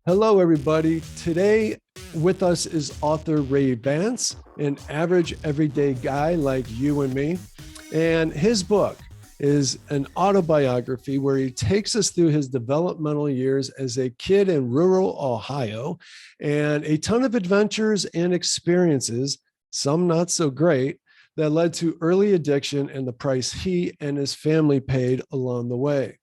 Hello, everybody. Today with us is author Ray Vance, an average everyday guy like you and me. And his book is an autobiography where he takes us through his developmental years as a kid in rural Ohio and a ton of adventures and experiences, some not so great, that led to early addiction and the price he and his family paid along the way.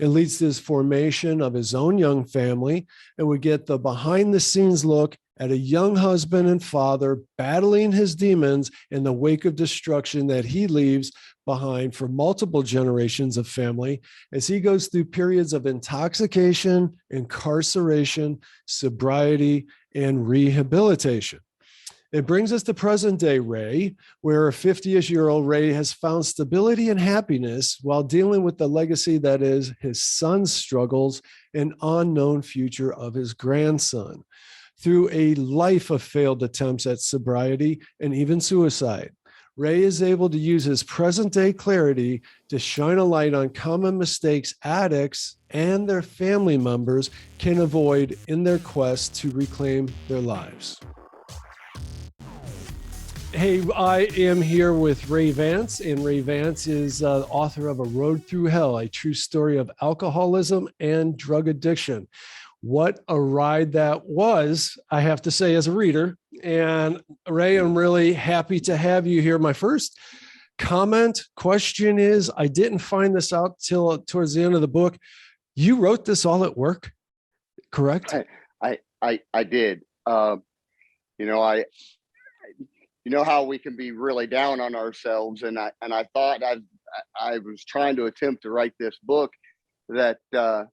It leads to his formation of his own young family, and we get the behind the scenes look at a young husband and father battling his demons in the wake of destruction that he leaves behind for multiple generations of family as he goes through periods of intoxication, incarceration, sobriety, and rehabilitation. It brings us to present day Ray, where a 50-ish-year-old Ray has found stability and happiness while dealing with the legacy that is his son's struggles and unknown future of his grandson. Through a life of failed attempts at sobriety and even suicide, Ray is able to use his present day clarity to shine a light on common mistakes addicts and their family members can avoid in their quest to reclaim their lives. Hey, I am here with Ray Vance, and Ray Vance is author of A Road Through Hell, a true story of alcoholism and drug addiction. What a ride that was, I have to say, as a reader. And Ray, I'm really happy to have you here. My first question is, I didn't find this out till towards the end of the book. You wrote this all at work, correct? I did. You know how we can be really down on ourselves, and I thought I was trying to attempt to write this book that I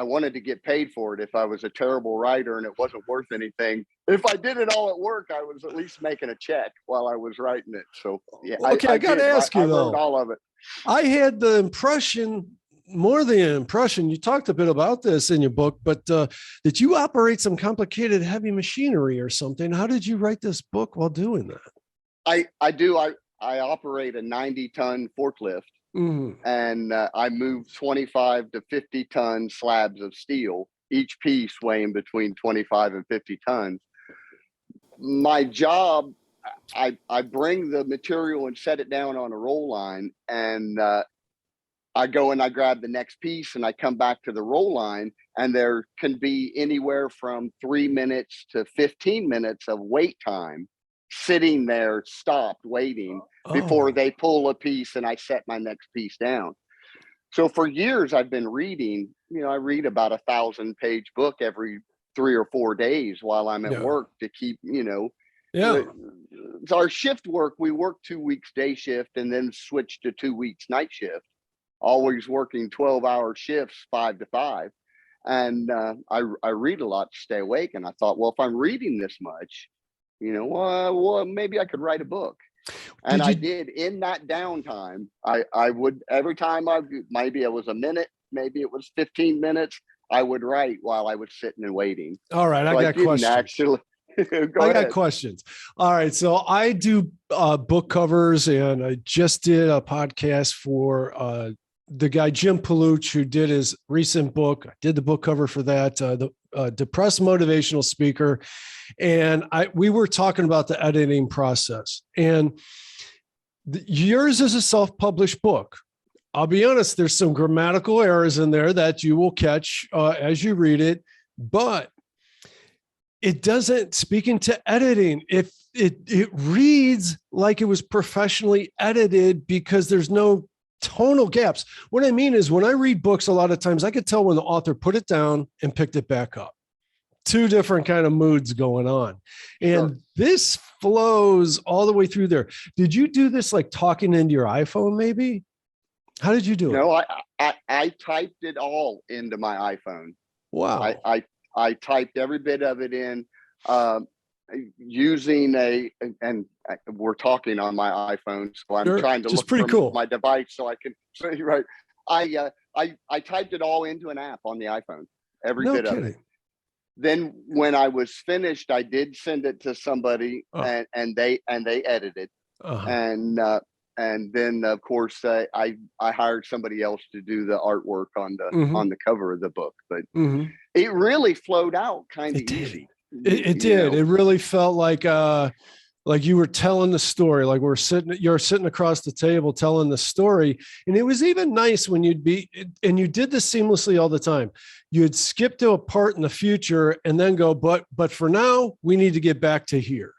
wanted to get paid for it if I was a terrible writer and it wasn't worth anything. If I did it all at work, I was at least making a check while I was writing it. So yeah, okay, I got to ask you though. I learned all of it. I had the impression. More than an impression, you talked a bit about this in your book, but did you operate some complicated heavy machinery or something? How did you write this book while doing that? I do. I operate a 90-ton forklift, and I move 25 to 50-ton slabs of steel, each piece weighing between 25 and 50 tons. My job, I bring the material and set it down on a roll line, and I go and I grab the next piece and I come back to the roll line, and there can be anywhere from 3 minutes to 15 minutes of wait time sitting there stopped waiting before they pull a piece and I set my next piece down. So for years I've been reading, I read about 1,000-page book every 3 or 4 days while I'm at work to keep, our shift work, we work 2 weeks day shift and then switch to 2 weeks night shift. Always working 12-hour shifts, 5 to 5. And I read a lot to stay awake. And I thought, well, if I'm reading this much, well, maybe I could write a book. And I did. In that downtime, I would, every time maybe it was a minute, maybe it was 15 minutes, I would write while I was sitting and waiting. All right, I got questions. I got questions. All right. So I do book covers, and I just did a podcast for the guy, Jim Paluch, who did his recent book. I did the book cover for that, the depressed motivational speaker. And we were talking about the editing process, and yours is a self-published book. I'll be honest, there's some grammatical errors in there that you will catch as you read it, but it doesn't, speaking to editing, if it reads like it was professionally edited because there's no tonal gaps. What I mean is, when I read books, a lot of times I could tell when the author put it down and picked it back up. Two different kind of moods going on. And this flows all the way through there. Did you do this like talking into your iPhone maybe? How did you do it? No, I typed it all into my iPhone. Wow. I typed every bit of it in using and we're talking on my iPhone, so I'm trying to look for my device so I can say, right. I typed it all into an app on the iPhone, every bit of it. Then when I was finished, I did send it to somebody, and they edited. And then of course I hired somebody else to do the artwork on the cover of the book. But it really flowed out kind of It did. easy. It did. It really felt like you were telling the story, like you're sitting across the table telling the story. And it was even nice when and you did this seamlessly all the time. You'd skip to a part in the future and then go, but for now, we need to get back to here.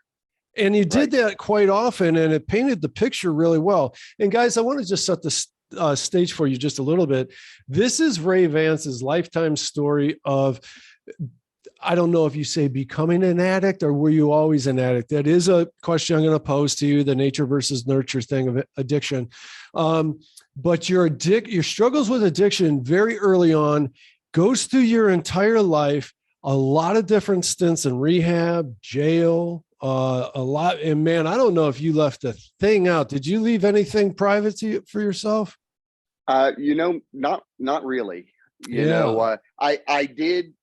And you did that quite often, and it painted the picture really well. And guys, I want to just set the stage for you just a little bit. This is Ray Vance's lifetime story of, I don't know if you say becoming an addict or were you always an addict? That is a question I'm going to pose to you, the nature versus nurture thing of addiction. But your struggles with addiction very early on goes through your entire life, a lot of different stints in rehab, jail, a lot. And man, I don't know if you left a thing out. Did you leave anything private for yourself? Not really. You know, I did.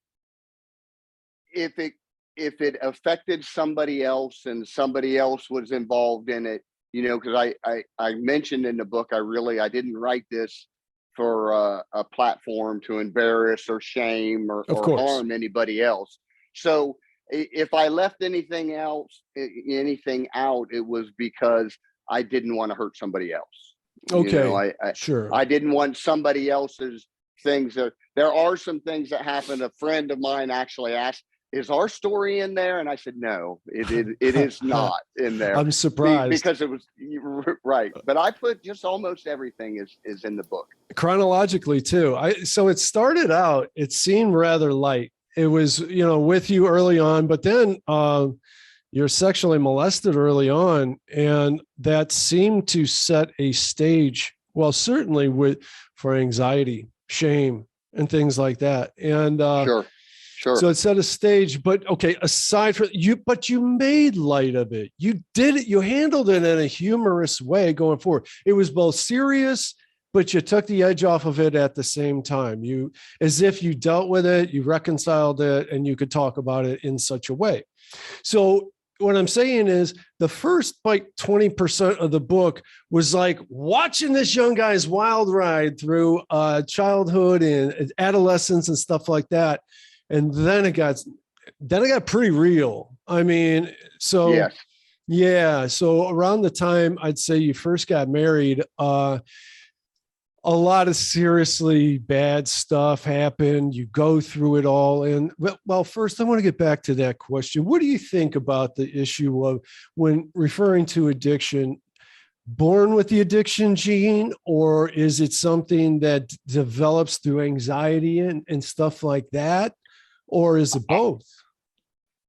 If it affected somebody else and somebody else was involved in it, you know, because I mentioned in the book, I didn't write this for a platform to embarrass or shame or harm anybody else. So if I left anything out, it was because I didn't want to hurt somebody else. Okay. You know, sure. I didn't want somebody else's things. There are some things that happened. A friend of mine actually asked, "Is our story in there?" And I said, "No, it is not in there." I'm surprised because it was right. But I put just almost everything is in the book chronologically too. So it started out, it seemed rather light. It was, with you early on, but then you're sexually molested early on, and that seemed to set a stage. Well, certainly for anxiety, shame, and things like that. And sure. So it set a stage, but okay, aside from but you made light of it. You did it. You handled it in a humorous way going forward. It was both serious, but you took the edge off of it at the same time. As if you dealt with it, you reconciled it, and you could talk about it in such a way. So what I'm saying is the first 20% of the book was like watching this young guy's wild ride through childhood and adolescence and stuff like that. And then it got pretty real. I mean, so yes. Yeah. So around the time I'd say you first got married, a lot of seriously bad stuff happened. You go through it all. And well, first I want to get back to that question. What do you think about the issue of, when referring to addiction, born with the addiction gene, or is it something that develops through anxiety and stuff like that? Or is it both?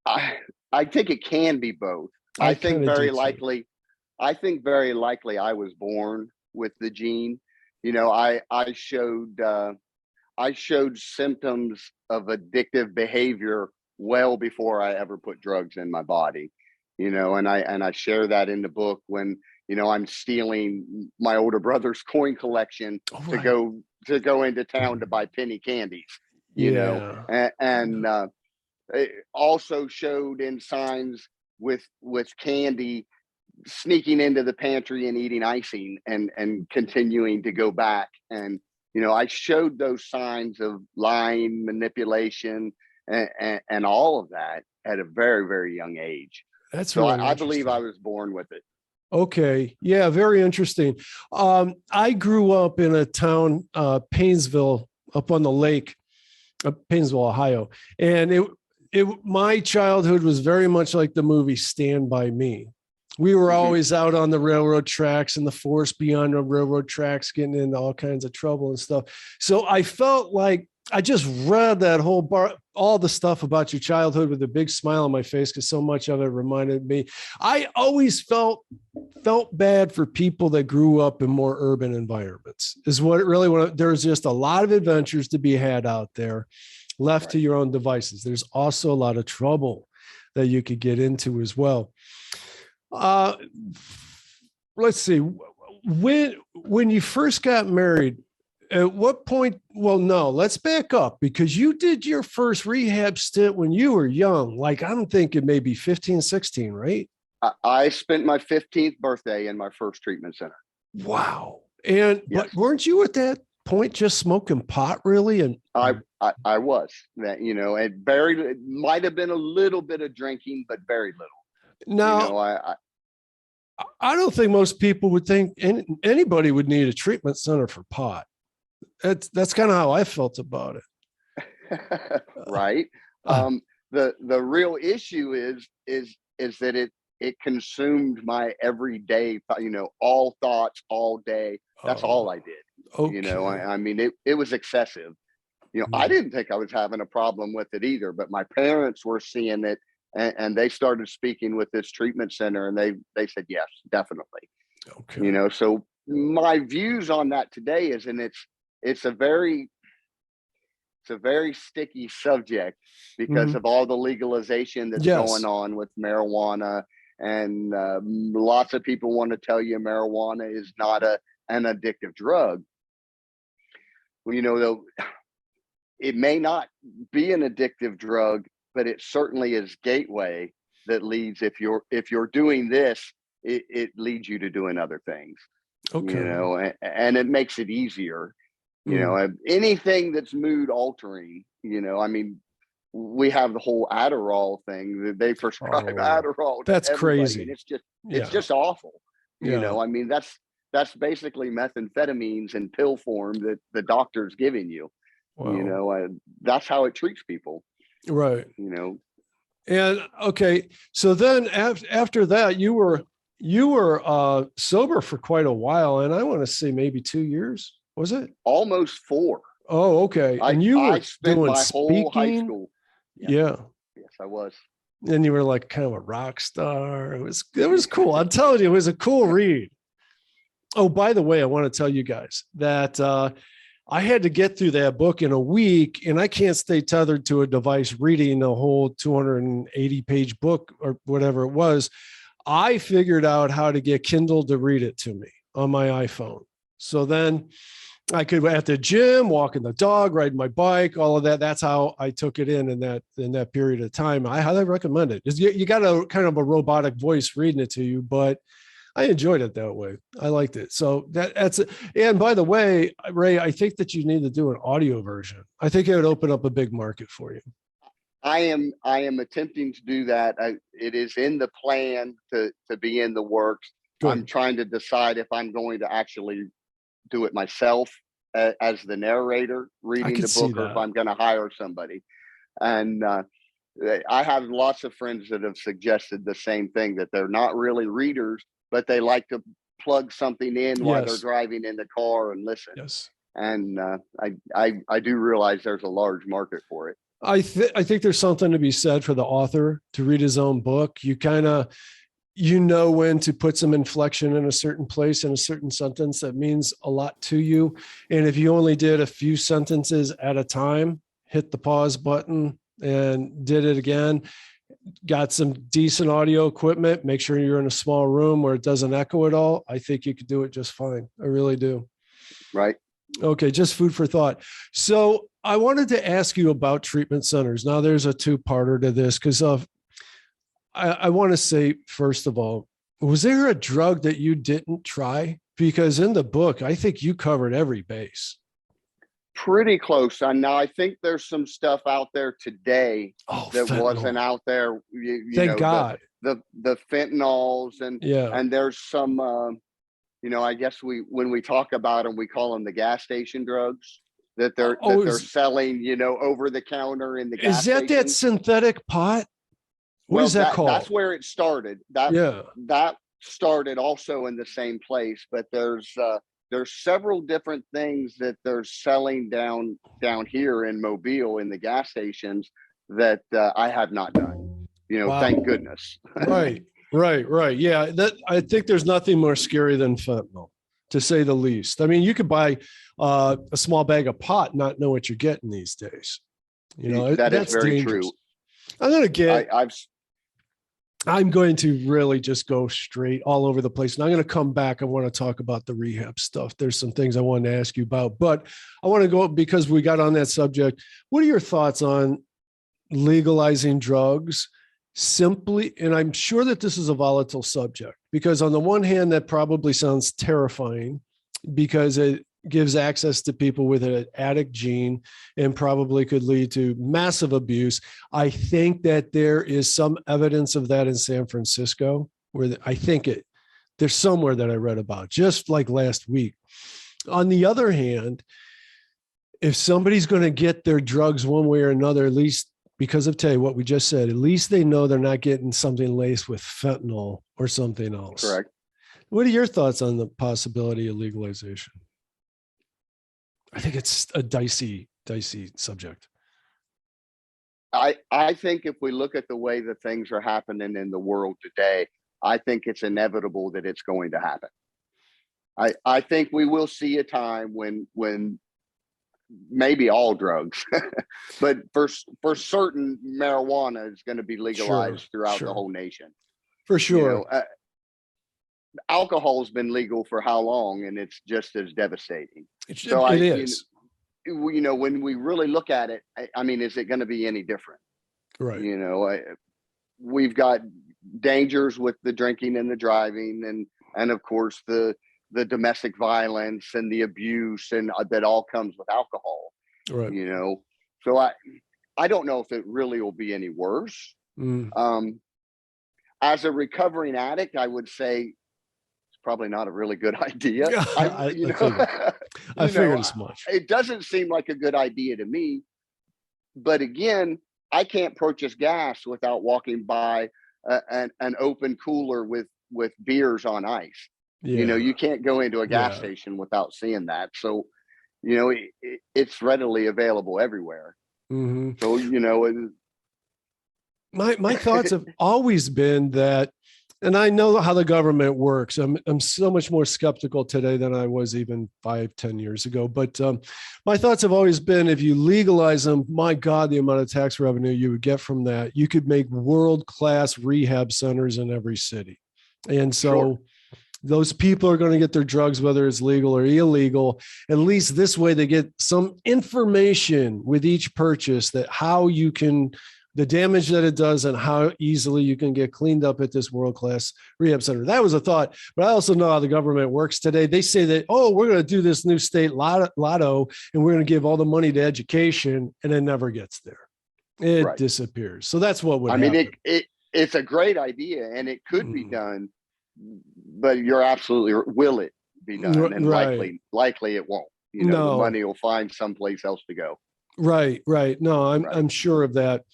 I think it can be both. I think very likely I was born with the gene. You know, I showed symptoms of addictive behavior well before I ever put drugs in my body. You know, and I share that in the book when, I'm stealing my older brother's coin collection to go into town to buy penny candies. You know, and it also showed in signs with candy, sneaking into the pantry and eating icing and continuing to go back. And, I showed those signs of lying, manipulation, and all of that at a very, very young age. That's so really I believe I was born with it. Okay. Yeah. Very interesting. I grew up in a town, Painesville, up on the lake, Painesville, Ohio. And my childhood was very much like the movie Stand By Me. We were always out on the railroad tracks and the forest beyond the railroad tracks, getting into all kinds of trouble and stuff. So I felt like I just read that all the stuff about your childhood with a big smile on my face, because so much of it reminded me. I always felt bad for people that grew up in more urban environments. Is what it really was. There's just a lot of adventures to be had out there, left to your own devices. There's also a lot of trouble that you could get into as well. Let's see. When you first got married, at what point? Well, no, let's back up, because you did your first rehab stint when you were young. Like, I'm thinking maybe 15, 16, right? I spent my 15th birthday in my first treatment center. Wow. And yes. But weren't you at that point just smoking pot, really? And I was that, and it might have been a little bit of drinking, but very little. Now, I don't think most people would think anybody would need a treatment center for pot. That's kind of how I felt about it. Right. The real issue is that it consumed my everyday, all thoughts all day. That's all I did. Okay. I mean, it was excessive. I didn't think I was having a problem with it either, but my parents were seeing it, and they started speaking with this treatment center, and they said, yes, definitely. Okay. So my views on that today is, and it's a very sticky subject because of all the legalization that's going on with marijuana. And lots of people want to tell you marijuana is not an addictive drug. Well, though, it may not be an addictive drug, but it certainly is gateway that leads. If you're doing this, it leads you to doing other things. Okay. And it makes it easier. Anything that's mood altering. I mean, we have the whole Adderall thing that they prescribe Adderall. That's crazy. And it's just awful. I mean, that's basically methamphetamines in pill form that the doctor's giving you. Wow. That's how it treats people. Right. And okay. So then after that, you were sober for quite a while. And I want to say maybe 2 years. Was it? Almost 4. Oh, okay. And you were doing my whole high speaking? school. Yeah. Yes, I was. And you were like kind of a rock star. It was cool. I'm telling you, it was a cool read. Oh, by the way, I want to tell you guys that I had to get through that book in a week, and I can't stay tethered to a device reading a whole 280-page book or whatever it was. I figured out how to get Kindle to read it to me on my iPhone. So then I could, at the gym, walking the dog, riding my bike, all of that. That's how I took it in that period of time. I highly recommend it. You got a kind of a robotic voice reading it to you, but I enjoyed it that way. I liked it. So that's it. And by the way, Ray, I think that you need to do an audio version. I think it would open up a big market for you. I am attempting to do that. It is in the plan to be in the works. Good. I'm trying to decide if I'm going to actually do it myself as the narrator reading the book, or if I'm going to hire somebody. And I have lots of friends that have suggested the same thing, that they're not really readers, but they like to plug something in while they're driving in the car and listen. Yes. And I do realize there's a large market for it. I think there's something to be said for the author to read his own book. You kind of, when to put some inflection in a certain place in a certain sentence that means a lot to you. And if you only did a few sentences at a time, hit the pause button and did it again, got some decent audio equipment, make sure you're in a small room where it doesn't echo at all, I think you could do it just fine. I really do. Right. Okay. Just food for thought. So I wanted to ask you about treatment centers. Now there's a two-parter to this, because I want to say, first of all, was there a drug that you didn't try? Because in the book, I think you covered every base. Pretty close. Now, I think there's some stuff out there today that fentanyl wasn't out there. Thank God. The fentanyls and there's some, I guess when we talk about them, we call them the gas station drugs that they're selling, over the counter in the gas station. Is that synthetic pot? What is that called? That's where it started. That started also in the same place, but there's several different things that they're selling down here in Mobile in the gas stations that I have not done. Wow. Thank goodness. Right. Yeah, I think there's nothing more scary than fentanyl, to say the least. I mean, you could buy a small bag of pot and not know what you're getting these days. That's very dangerous. True. I'm going to really just go straight all over the place. And I'm going to come back. I want to talk about the rehab stuff. There's some things I wanted to ask you about, but I want to go, because we got on that subject. What are your thoughts on legalizing drugs simply? And I'm sure that this is a volatile subject, because on the one hand, that probably sounds terrifying, because gives access to people with an addict gene and probably could lead to massive abuse. I think that there is some evidence of that in San Francisco, where I think there's somewhere that I read about just like last week. On the other hand, if somebody's going to get their drugs one way or another, at least because of what we just said, at least they know they're not getting something laced with fentanyl or something else. Correct. What are your thoughts on the possibility of legalization? I think it's a dicey subject. I think if we look at the way that things are happening in the world today, I think it's inevitable that it's going to happen. I think we will see a time when maybe all drugs, but for certain, marijuana is going to be legalized throughout the whole nation. For sure. Alcohol has been legal for how long, and it's just as devastating. It is. When we really look at it, I mean, is it going to be any different? Right. We've got dangers with the drinking and the driving, and of course the domestic violence and the abuse, and that all comes with alcohol. Right. So I don't know if it really will be any worse. As a recovering addict, I would say probably not a really good idea. I figured as much. It doesn't seem like a good idea to me. But again, I can't purchase gas without walking by an open cooler with beers on ice. Yeah. You can't go into a gas station without seeing that. So, it's readily available everywhere. Mm-hmm. So, my thoughts have always been that, and I know how the government works. I'm so much more skeptical today than I was even 5-10 years ago. But my thoughts have always been, if you legalize them, my God, the amount of tax revenue you would get from that. You could make world-class rehab centers in every city. And so those people are going to get their drugs, whether it's legal or illegal. At least this way they get some information with each purchase, that how you can, the damage that it does and how easily you can get cleaned up at this world-class rehab center. That was a thought, but I also know how the government works today. They say that, we're going to do this new state lotto and we're going to give all the money to education, and it never gets there. It disappears. So that's what would happen. I mean, it's a great idea and it could be done, but you're absolutely, will it be done? And likely it won't. The money will find someplace else to go. Right. No, I'm sure of that.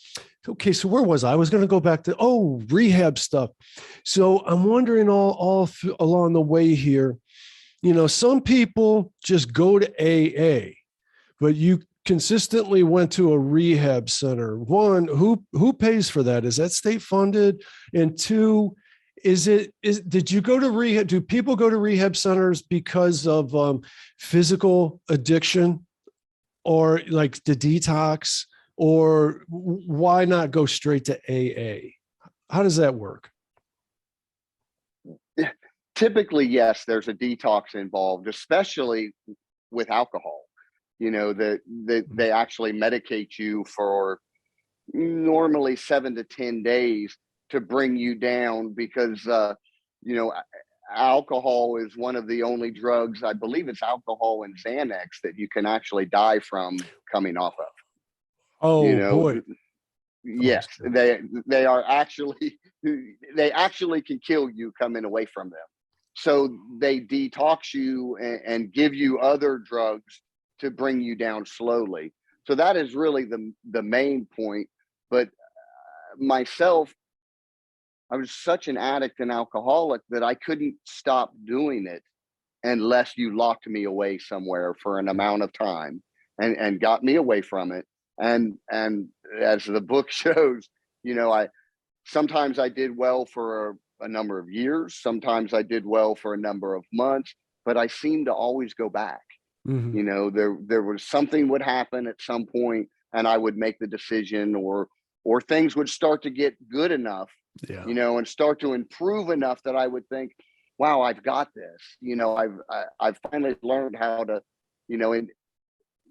Okay, so where was I? I was going to go back to rehab stuff. So I'm wondering all along the way here, some people just go to AA, but you consistently went to a rehab center. One, who pays for that? Is that state funded? And two, did you go to rehab? Do people go to rehab centers because of physical addiction, or like the detox, or why not go straight to AA? How does that work? Typically, yes, there's a detox involved, especially with alcohol. That they actually medicate you for normally 7 to 10 days to bring you down, because alcohol is one of the only drugs, I believe it's alcohol and Xanax, that you can actually die from coming off of. Boy. Yes, they are actually, they actually can kill you coming away from them. So they detox you and give you other drugs to bring you down slowly. So that is really the main point. But myself, I was such an addict and alcoholic that I couldn't stop doing it unless you locked me away somewhere for an amount of time and got me away from it. And as the book shows, sometimes I did well for a number of years. Sometimes I did well for a number of months, but I seemed to always go back. Mm-hmm. There was something would happen at some point, and I would make the decision, or things would start to get good enough, and start to improve enough that I would think, wow, I've got this. I've finally learned how to, and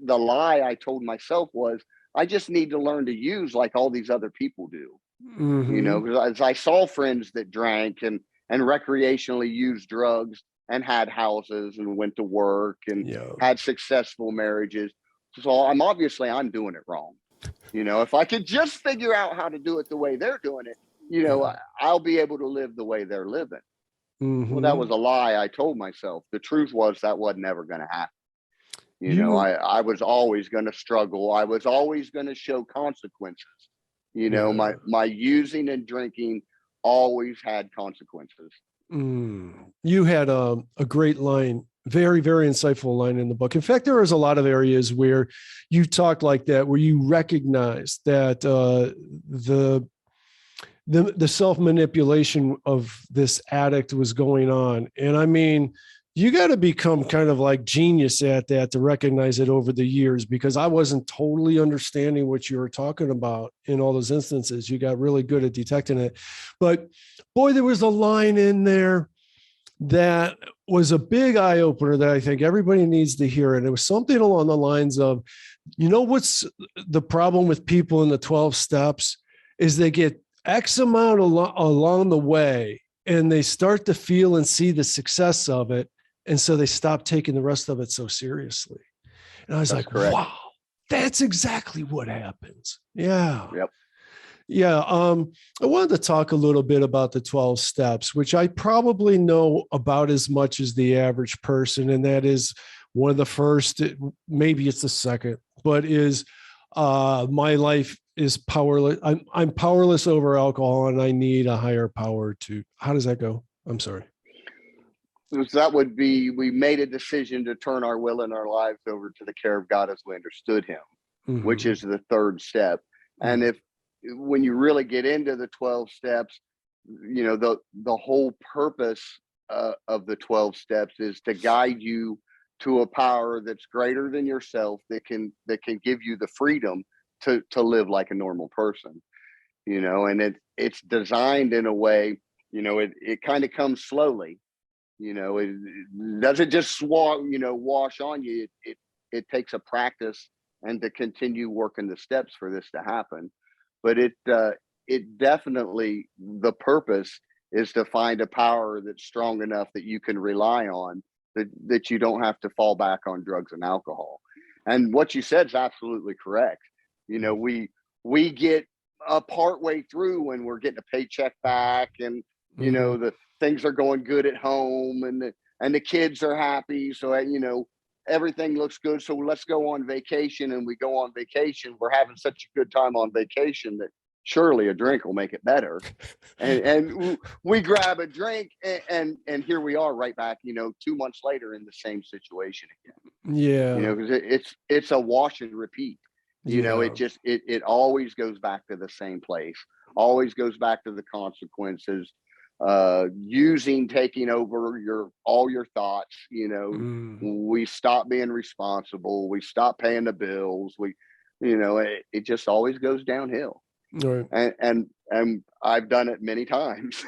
the lie I told myself was, I just need to learn to use like all these other people do. Mm-hmm. Because I saw friends that drank and recreationally used drugs, and had houses and went to work and Yeah. had successful marriages. So I'm doing it wrong. If I could just figure out how to do it the way they're doing it, I'll be able to live the way they're living. Mm-hmm. Well, that was a lie I told myself. The truth was that wasn't ever going to happen. I was always going to struggle. I was always going to show consequences. My using and drinking always had consequences. You had a great line, very, very insightful line in the book. In fact, there is a lot of areas where you talked like that, where you recognize that the self-manipulation of this addict was going on. And I mean, you got to become kind of like genius at that to recognize it over the years, because I wasn't totally understanding what you were talking about in all those instances. You got really good at detecting it. But boy, there was a line in there that was a big eye opener that I think everybody needs to hear. And it was something along the lines of, what's the problem with people in the 12 steps is they get X amount along the way and they start to feel and see the success of it. And so they stop taking the rest of it so seriously. And I was like, correct. Wow, that's exactly what happens. Yeah. Yep. Yeah. I wanted to talk a little bit about the 12 steps, which I probably know about as much as the average person. And that is one of the first, maybe it's the second, but is my life is powerless. I'm powerless over alcohol and I need a higher power to, how does that go? I'm sorry. So that would be, we made a decision to turn our will and our lives over to the care of God as we understood him, which is the third step. And when you really get into the 12 steps, the whole purpose of the 12 steps is to guide you to a power that's greater than yourself, that can give you the freedom to live like a normal person, and it's designed in a way, it kind of comes slowly. It doesn't just wash on you. It takes a practice and to continue working the steps for this to happen. But it definitely, the purpose is to find a power that's strong enough that you can rely on, that you don't have to fall back on drugs and alcohol. And what you said is absolutely correct. We get a part way through when we're getting a paycheck back, and the things are going good at home, and the kids are happy. So, everything looks good. So let's go on vacation, and we go on vacation. We're having such a good time on vacation that surely a drink will make it better. and we grab a drink, and here we are right back, 2 months later in the same situation again. Yeah. Because it's a wash and repeat. It always goes back to the same place, always goes back to the consequences. Taking over all your thoughts. We stop being responsible, we stop paying the bills, it just always goes downhill. Right. And I've done it many times.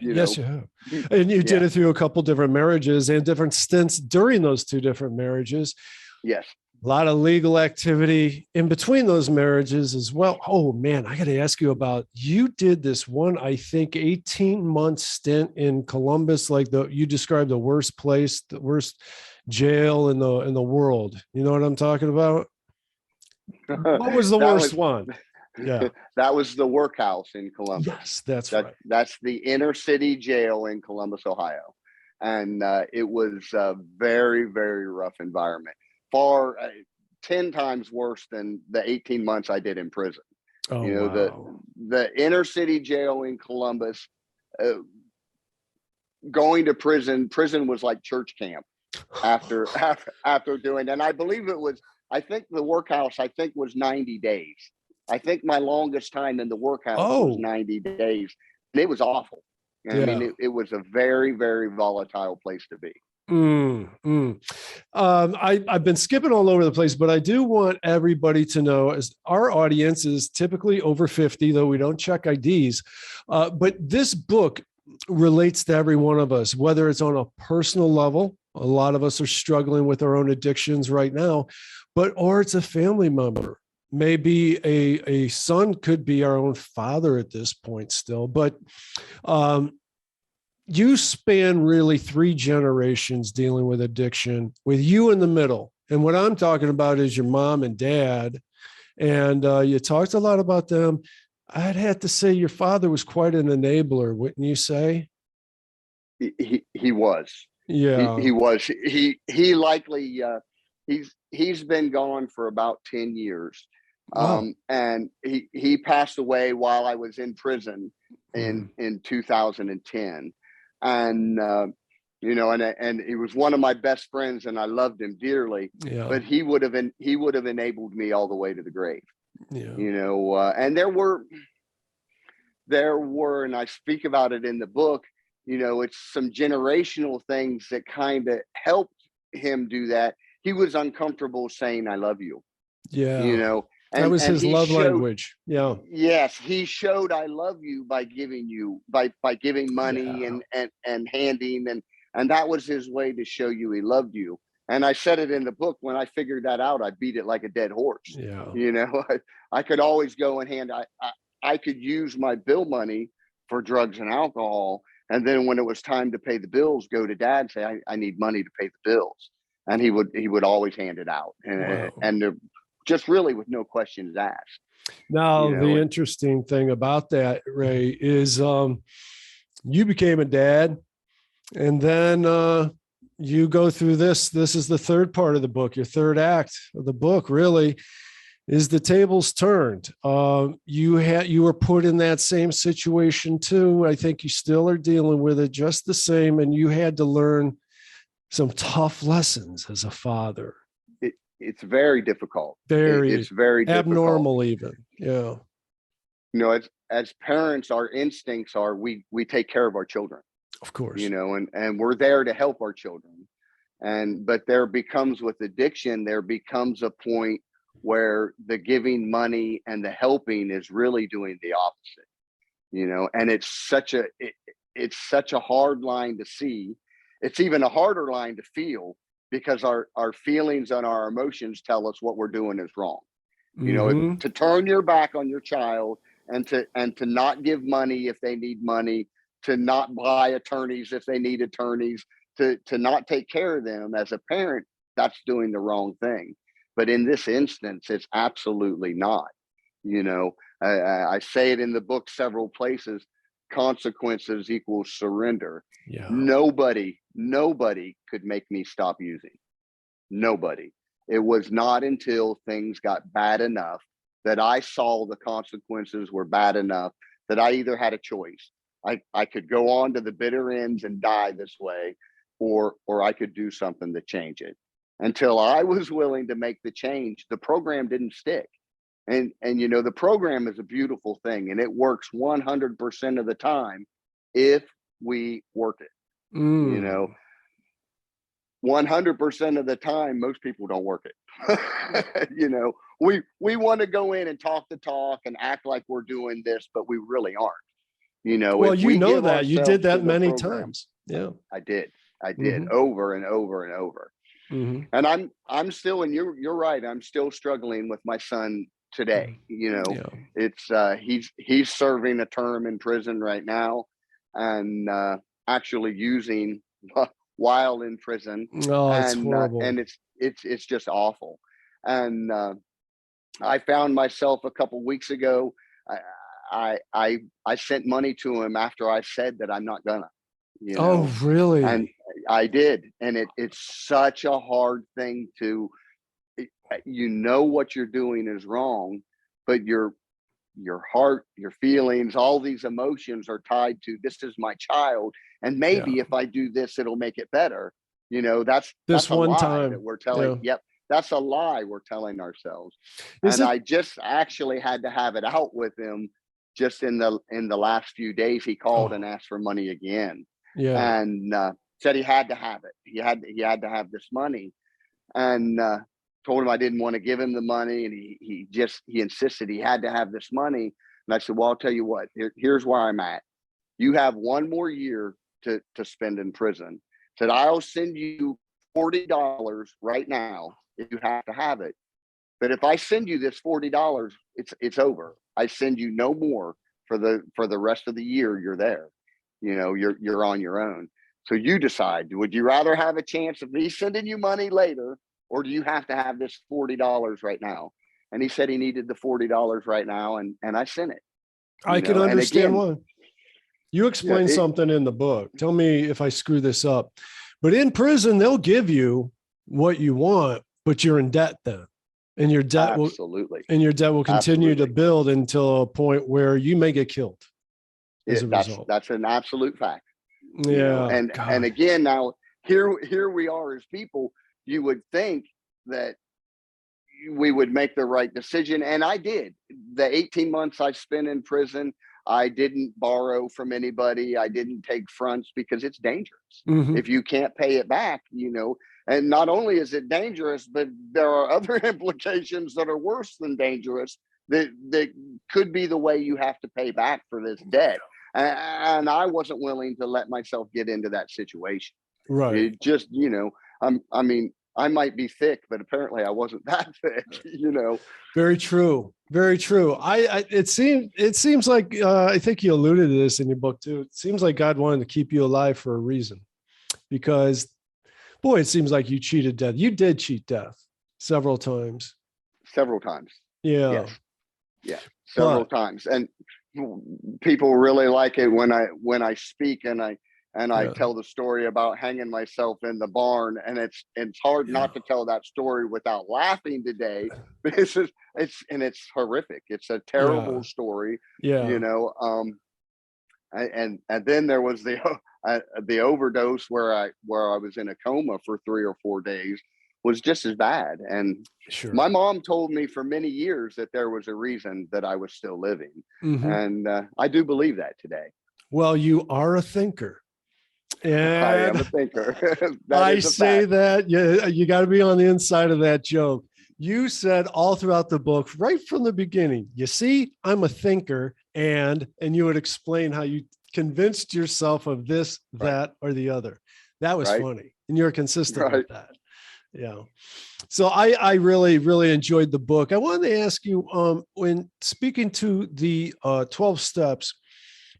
Yes, you have. And you did it through a couple different marriages and different stints during those two different marriages. Yes. A lot of legal activity in between those marriages as well. Oh man, I got to ask you about, you did this one, I think 18-month stint in Columbus, like you described the worst place, the worst jail in the world. You know what I'm talking about? What was the worst one? Yeah. That was the workhouse in Columbus. Yes, that's right. That's the inner city jail in Columbus, Ohio. And it was a very, very rough environment. Far 10 times worse than the 18 months I did in prison. Oh, wow. The inner city jail in Columbus, going to prison was like church camp after doing, and I believe I think the workhouse, was 90 days. I think my longest time in the workhouse was 90 days, and it was awful. I mean, it was a very, very volatile place to be. I've been skipping all over the place, but I do want everybody to know, as our audience is typically over 50, though we don't check IDs. But this book relates to every one of us, whether it's on a personal level. A lot of us are struggling with our own addictions right now, or it's a family member. Maybe a son, could be our own father at this point still, but you span really 3 generations dealing with addiction, with you in the middle. And what I'm talking about is your mom and dad. And you talked a lot about them. I'd have to say your father was quite an enabler, wouldn't you say? He was. Yeah. He was. He likely he's been gone for about 10 years. Wow. And he passed away while I was in prison in 2010. And and he was one of my best friends, and I loved him dearly. Yeah. But he would have enabled me all the way to the grave. Yeah. And there were, and I speak about it in the book. It's some generational things that kind of helped him do that. He was uncomfortable saying "I love you." Yeah. And that was his love showed, language. Yeah. Yes, he showed "I love you" by giving money and handing, and that was his way to show you he loved you. And I said it in the book. When I figured that out, I beat it like a dead horse. Yeah. I could always go and hand. I could use my bill money for drugs and alcohol, and then when it was time to pay the bills, go to dad and say, I need money to pay the bills, and he would always hand it out, and just really with no questions asked. Now, the interesting thing about that, Ray, is you became a dad, and then you go through this. This is the third part of the book. Your third act of the book really is the tables turned. You were put in that same situation too. I think you still are dealing with it just the same, and you had to learn some tough lessons as a father. It's very difficult. It's very abnormal, difficult. Even. Yeah. As parents, our instincts are we take care of our children. Of course. And we're there to help our children. But there becomes, with addiction, there becomes a point where the giving money and the helping is really doing the opposite. And it's such a hard line to see. It's even a harder line to feel, because our feelings and our emotions tell us what we're doing is wrong. To turn your back on your child and to not give money if they need money, to not buy attorneys if they need attorneys, to not take care of them as a parent, that's doing the wrong thing. But in this instance, it's absolutely not. I say it in the book several places: consequences equals surrender. Yeah. Nobody could make me stop using. Nobody. It was not until things got bad enough that I saw the consequences were bad enough that I either had a choice. I could go on to the bitter ends and die this way, or I could do something to change it. Until I was willing to make the change, the program didn't stick. And the program is a beautiful thing, and it works 100% of the time if we work it. 100% of the time, most people don't work it. We want to go in and talk the talk and act like we're doing this, but we really aren't. Well, that you did that many times. Yeah, I did over and over and over. And I'm still, and you're right, I'm still struggling with my son today. It's he's serving a term in prison right now, and actually using while in prison. Oh, it's horrible. And it's just awful. And I found myself a couple weeks ago, I sent money to him after I said that I'm not gonna. Oh, really? And I did. And it's such a hard thing to, what you're doing is wrong, but your heart, your feelings, all these emotions are tied to, this is my child, and maybe if I do this, it'll make it better. That's a one lie time that we're telling. Yep, that's a lie we're telling ourselves. I just actually had to have it out with him just in the last few days. He called and asked for money again. Yeah. And said he had to have it. He had to have this money, and told him I didn't want to give him the money, and he insisted he had to have this money. And I said, well, I'll tell you what, here's where I'm at. You have one more year to spend in prison. Said, I'll send you $40 right now if you have to have it. But if I send you this $40, it's over. I send you no more for the rest of the year you're there. you're on your own. So you decide, would you rather have a chance of me sending you money later, or do you have to have this $40 right now? And he said he needed the $40 right now. And I sent it. I can understand why. You explain something in the book. Tell me if I screw this up. But in prison, they'll give you what you want, but you're in debt then. And your debt will continue to build until a point where you may get killed as a result. That's an absolute fact. Yeah. And again, now here we are as people. You would think that we would make the right decision. And I did. The 18 months I spent in prison, I didn't borrow from anybody. I didn't take fronts because it's dangerous. Mm-hmm. If you can't pay it back, and not only is it dangerous, but there are other implications that are worse than dangerous that could be the way you have to pay back for this debt. And I wasn't willing to let myself get into that situation. Right. It just, I might be thick, but apparently I wasn't that thick, Very true. Very true. It seems like, I think you alluded to this in your book too. It seems like God wanted to keep you alive for a reason, because boy, it seems like you cheated death. You did cheat death several times. Several times. Yeah. Yes. Yeah. Several times. And people really like it when I speak and I tell the story about hanging myself in the barn, and it's hard not to tell that story without laughing today. It's horrific. It's a terrible story. Yeah. And then there was the overdose where I was in a coma for 3 or 4 days was just as bad. And my mom told me for many years that there was a reason that I was still living. Mm-hmm. And I do believe that today. Well, you are a thinker. And I am a thinker. I say that you got to be on the inside of that joke. You said all throughout the book, right from the beginning, you see, I'm a thinker, and you would explain how you convinced yourself of this, that, or the other. That was funny. And you're consistent with that. Yeah. So I really, really enjoyed the book. I wanted to ask you, when speaking to the 12 steps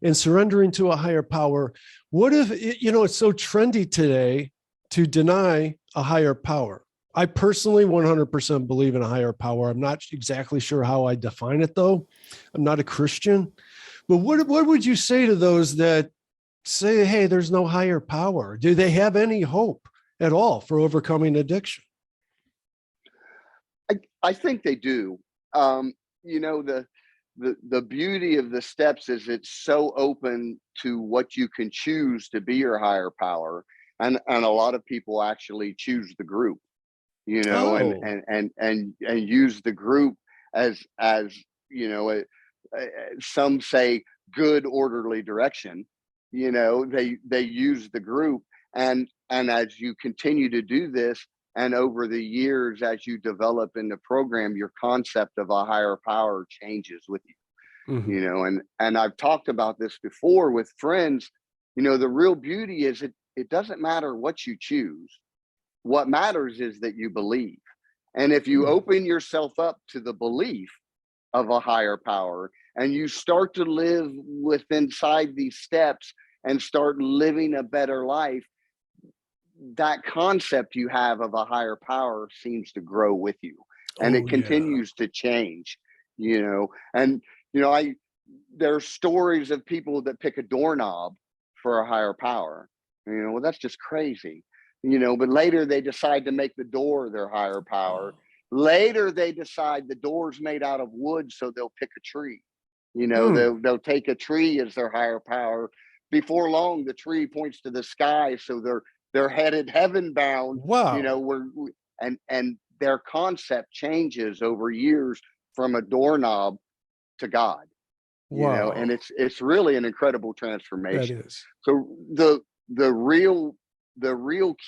and surrendering to a higher power, what if, it's so trendy today to deny a higher power? I personally 100% believe in a higher power. I'm not exactly sure how I define it, though. I'm not a Christian. But what would you say to those that say, hey, there's no higher power? Do they have any hope at all for overcoming addiction? I think they do. The beauty of the steps is it's so open to what you can choose to be your higher power. And a lot of people actually choose the group, and use the group as some say good orderly direction. They use the group, and as you continue to do this, and over the years, as you develop in the program, your concept of a higher power changes with you. Mm-hmm. And I've talked about this before with friends. The real beauty is it doesn't matter what you choose. What matters is that you believe. And if you open yourself up to the belief of a higher power, and you start to live inside these steps and start living a better life, that concept you have of a higher power seems to grow with you, and it continues to change, and there are stories of people that pick a doorknob for a higher power. Well, that's just crazy, but later they decide to make the door their higher power. Later they decide the door's made out of wood, so they'll pick a tree. They'll take a tree as their higher power. Before long, the tree points to the sky, so they're headed heaven bound. Wow. And their concept changes over years from a doorknob to God. Wow. And it's really an incredible transformation. That is. So the real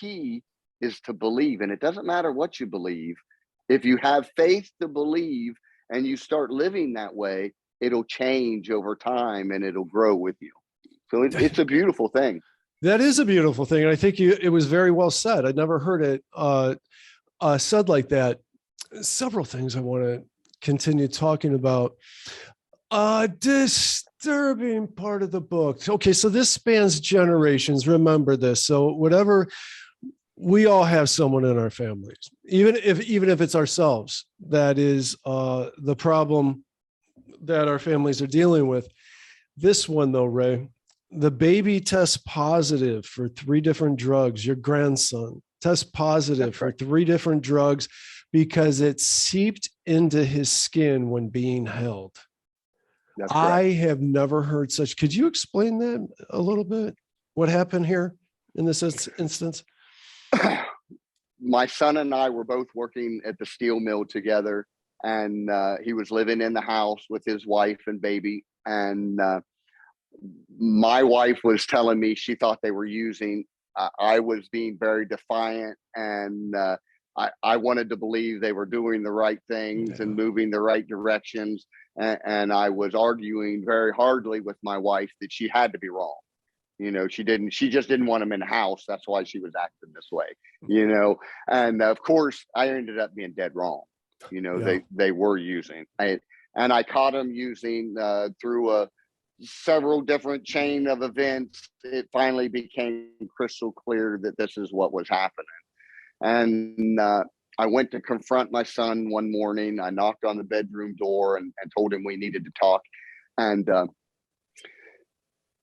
key is to believe, and it doesn't matter what you believe. If you have faith to believe and you start living that way, it'll change over time and it'll grow with you. So it's a beautiful thing. That is a beautiful thing. And I think it was very well said. I'd never heard it said like that. Several things I want to continue talking about. This disturbing part of the book. Okay, so this spans generations. Remember this. So whatever, we all have someone in our families, even if it's ourselves, that is the problem that our families are dealing with. This one though, Ray, the baby tests positive for 3 different drugs. Your grandson tests positive for 3 different drugs because it seeped into his skin when being held. That's I have never heard such. Could you explain that a little bit? What happened here in this instance? My son and I were both working at the steel mill together, and he was living in the house with his wife and baby. And my wife was telling me she thought they were using. I was being very defiant, and I wanted to believe they were doing the right things and moving the right directions. And I was arguing very hardly with my wife that she had to be wrong. She just didn't want him in the house. That's why she was acting this way, and of course I ended up being dead wrong. They were using, and I caught him using through several different chain of events. It finally became crystal clear that this is what was happening. And I went to confront my son one morning. I knocked on the bedroom door and told him we needed to talk. And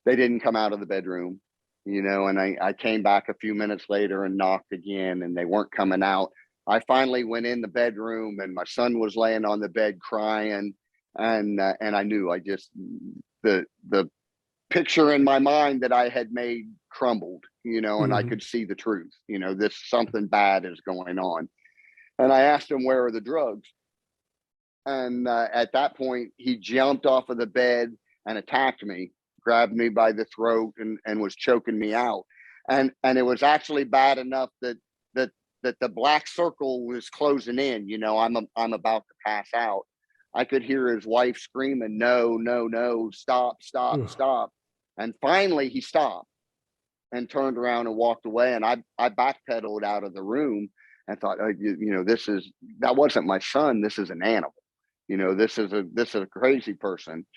they didn't come out of the bedroom, and I came back a few minutes later and knocked again, and they weren't coming out. I finally went in the bedroom, and my son was laying on the bed crying. And I knew the picture in my mind that I had made crumbled, and I could see the truth. Something bad is going on. And I asked him, where are the drugs? And at that point, he jumped off of the bed and attacked me, grabbed me by the throat and was choking me out. And it was actually bad enough that the black circle was closing in. I'm about to pass out. I could hear his wife screaming, no, no, no, stop, stop, stop. And finally he stopped and turned around and walked away. And I backpedaled out of the room and thought, that wasn't my son. This is an animal. This is a crazy person.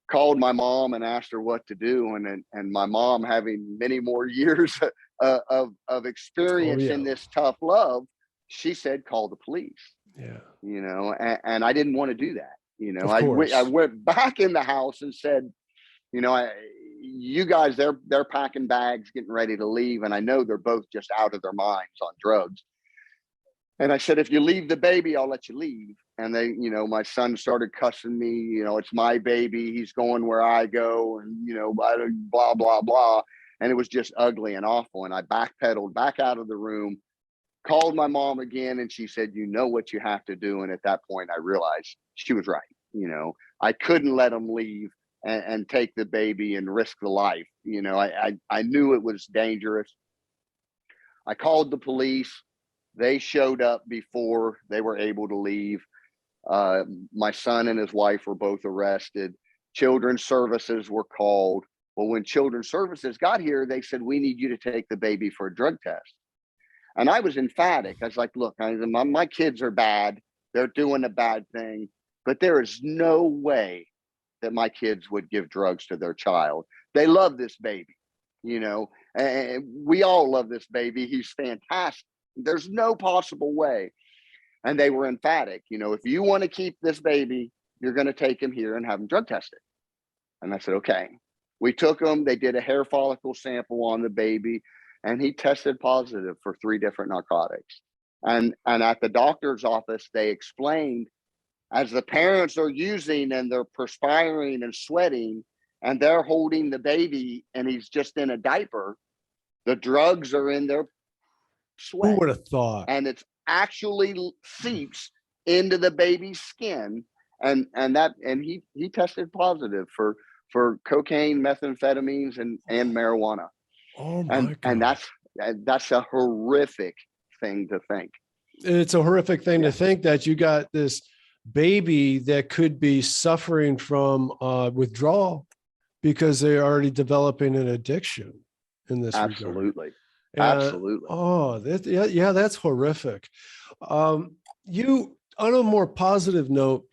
Called my mom and asked her what to do. And my mom, having many more years of experience in this tough love, she said, call the police. Yeah. And I didn't want to do that. I went back in the house and said, you guys, they're packing bags, getting ready to leave. And I know they're both just out of their minds on drugs. And I said, if you leave the baby, I'll let you leave. And they, my son started cussing me, it's my baby. He's going where I go. And, blah, blah, blah. And it was just ugly and awful. And I backpedaled back out of the room, called my mom again. And she said, you know what you have to do. And at that point, I realized she was right. I couldn't let him leave and take the baby and risk the life. I knew it was dangerous. I called the police. They showed up before they were able to leave. My son and his wife were both arrested. Children's Services were called. Well, when Children's Services got here, they said, we need you to take the baby for a drug test. And I was emphatic. I was like, look, my kids are bad. They're doing a bad thing. But there is no way that my kids would give drugs to their child. They love this baby, and we all love this baby. He's fantastic. There's no possible way. And they were emphatic. If you want to keep this baby, you're going to take him here and have him drug tested. And I said, okay. We took him. They did a hair follicle sample on the baby, and he tested positive for 3 different narcotics. And at the doctor's office, they explained, as the parents are using and they're perspiring and sweating, and they're holding the baby and he's just in a diaper, the drugs are in their sweat. Who would have thought? And it's actually seeps into the baby's skin. And he tested positive for cocaine, methamphetamines, and marijuana. Oh my God. And that's a horrific thing to think. It's a horrific thing to think that you got this baby that could be suffering from withdrawal because they're already developing an addiction in this Absolutely. regard. Absolutely. That's horrific. You, on a more positive note,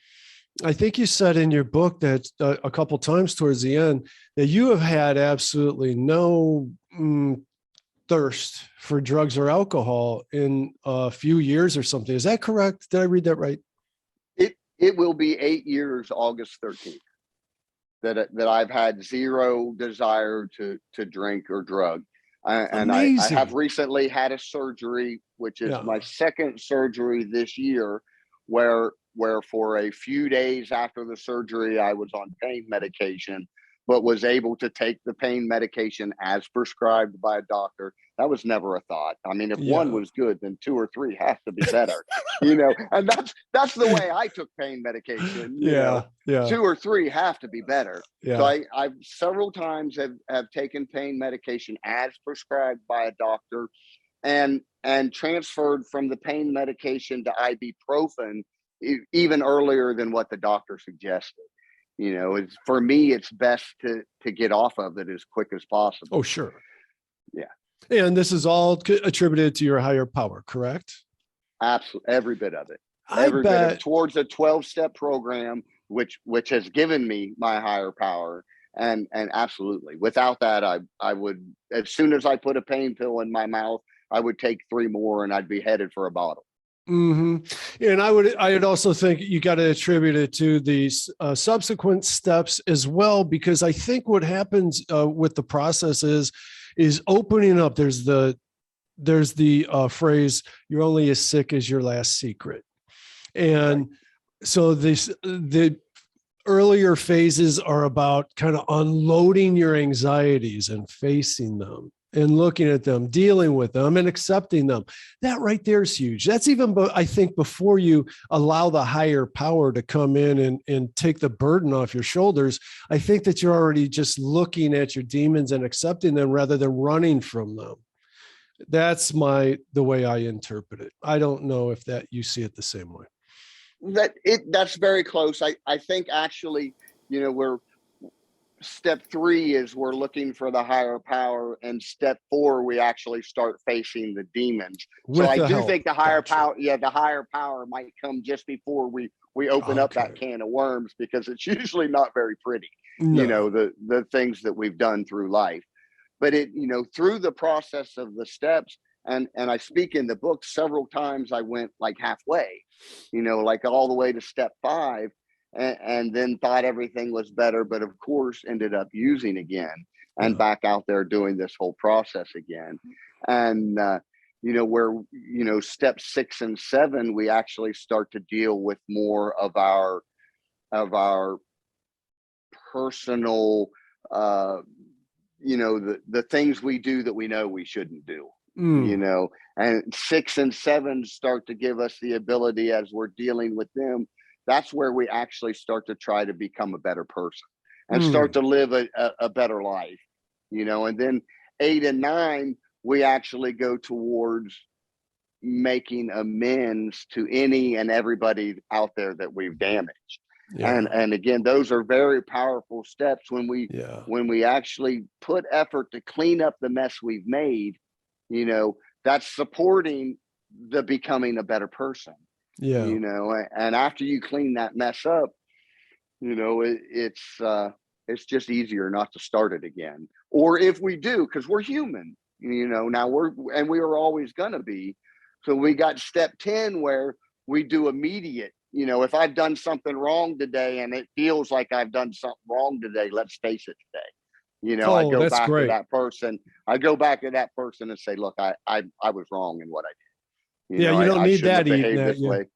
I think you said in your book that a couple times towards the end that you have had absolutely no thirst for drugs or alcohol in a few years or something. Is that correct? Did I read that right? It will be 8 years, August 13th, that I've had zero desire to drink or drug. And I have Amazing. recently had a surgery, which is Yeah. my second surgery this year, where for a few days after the surgery, I was on pain medication, but was able to take the pain medication as prescribed by a doctor. That was never a thought. I mean, if one Yeah. was good, then two or three has to be better, and that's the way I took pain medication, Yeah. Yeah. two or three have to be better. So Yeah. I've several times have taken pain medication as prescribed by a doctor, and transferred from the pain medication to ibuprofen even earlier than what the doctor suggested. It's, for me, it's best to get off of it as quick as possible. Oh, sure. Yeah. And this is all attributed to your higher power, correct? Absolutely, every bit of it. I Every bit of it, bet. towards a 12-step program, which has given me my higher power. And absolutely, without that, I would, as soon as I put a pain pill in my mouth, I would take 3 more and I'd be headed for a bottle. And I would also think you got to attribute it to these subsequent steps as well, because I think what happens with the process is opening up. There's the phrase, "You're only as sick as your last secret," and so the earlier phases are about kind of unloading your anxieties and facing them and looking at them, dealing with them and accepting them. That right there is huge. That's even, I think, before you allow the higher power to come in and take the burden off your shoulders. I think that you're already just looking at your demons and accepting them rather than running from them. That's the way I interpret it. I don't know if that you see it the same way. That's very close. I think actually, we're step 3 is we're looking for the higher power, and step 4 we actually start facing the demons. So I do think the higher power, the higher power might come just before we open up that can of worms, because it's usually not very pretty. No. The things that we've done through life, but through the process of the steps, and I speak in the book, several times I went like halfway, like all the way to step 5, and then thought everything was better, but of course ended up using again, and back out there doing this whole process again. And where step 6 and 7, we actually start to deal with more of our personal, the things we do that we know we shouldn't do. And 6 and 7 start to give us the ability, as we're dealing with them, that's where we actually start to try to become a better person and start to live a better life, and then 8 and 9, we actually go towards making amends to any and everybody out there that we've damaged. And again, those are very powerful steps when we actually put effort to clean up the mess we've made. That's supporting the becoming a better person. And after you clean that mess up, it's just easier not to start it again. Or if we do, because we're human, now we are always going to be. So we got step 10 where we do immediate, if I've done something wrong today and it feels like I've done something wrong today, let's face it today. I go back to that person. I go back to that person and say, look, I was wrong in what I did. You don't need that even this way.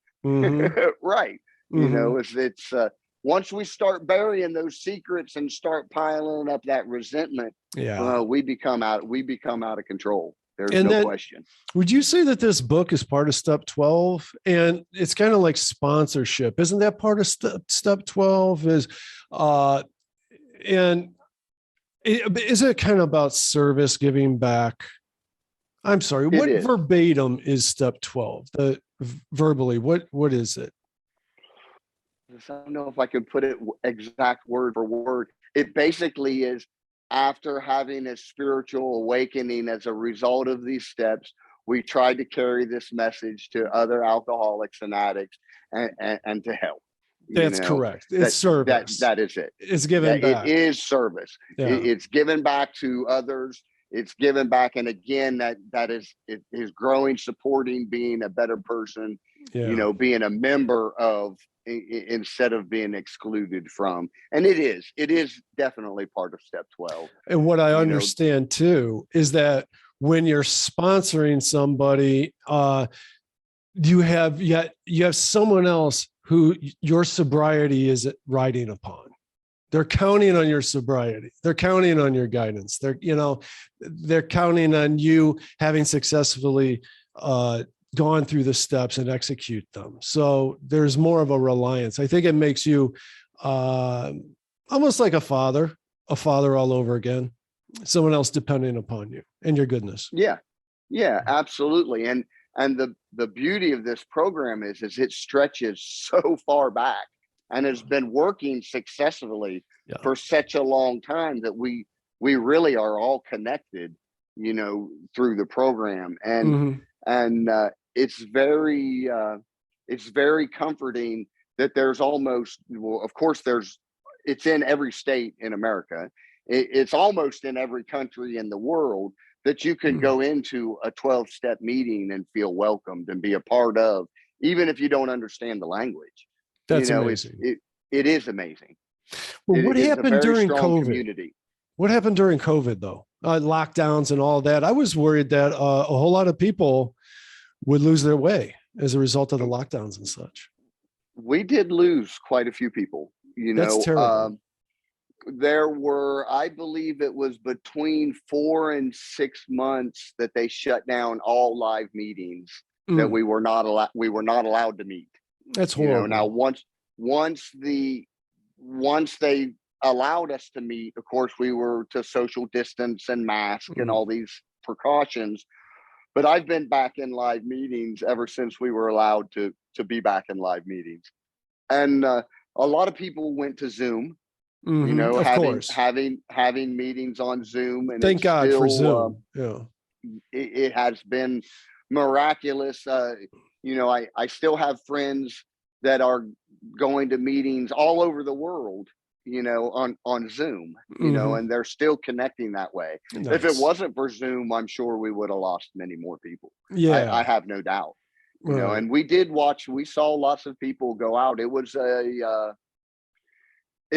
Right. It's once we start burying those secrets and start piling up that resentment, we become out of control. There's no question. Would you say that this book is part of step 12? And it's kind of like sponsorship. Isn't that part of step 12 is, and is it kind of about service, giving back? I'm sorry, what verbatim is step 12? Verbally, what is it? I don't know if I can put it exact word for word. It basically is, after having a spiritual awakening as a result of these steps, we tried to carry this message to other alcoholics and addicts and to help. That's correct. It's service. That is it. It's giving back. It is service. Yeah. It's giving back to others. It's giving back. And again, that is growing, supporting, being a better person, being a member of, instead of being excluded from. And it is definitely part of step 12. And what I understand too is that when you're sponsoring somebody, you have someone else who your sobriety is riding upon. They're counting on your sobriety. They're counting on your guidance. They're counting on you having successfully gone through the steps and execute them. So there's more of a reliance. I think it makes you almost like a father all over again. Someone else depending upon you and your goodness. Yeah, absolutely. And the beauty of this program is it stretches so far back and has been working successfully for such a long time that we really are all connected, through the program. And it's very comforting that there's almost, well, of course it's in every state in America. It's almost in every country in the world that you can go into a 12-step meeting and feel welcomed and be a part of, even if you don't understand the language. That's amazing. It is amazing. Well, what happened during COVID? Community. What happened during COVID though? Lockdowns and all that. I was worried that a whole lot of people would lose their way as a result of the lockdowns and such. We did lose quite a few people. That's terrible. There were, I believe it was between 4 and 6 months that they shut down all live meetings that we were not allowed to meet. That's horrible. Now once they allowed us to meet, of course we were to social distance and mask and all these precautions. But I've been back in live meetings ever since we were allowed to be back in live meetings. And a lot of people went to Zoom. Having meetings on Zoom, and thank God for Zoom. It has been miraculous. I still have friends that are going to meetings all over the world, on Zoom, and they're still connecting that way. Nice. If it wasn't for Zoom, I'm sure we would have lost many more people. Yeah, I have no doubt. And we saw lots of people go out. It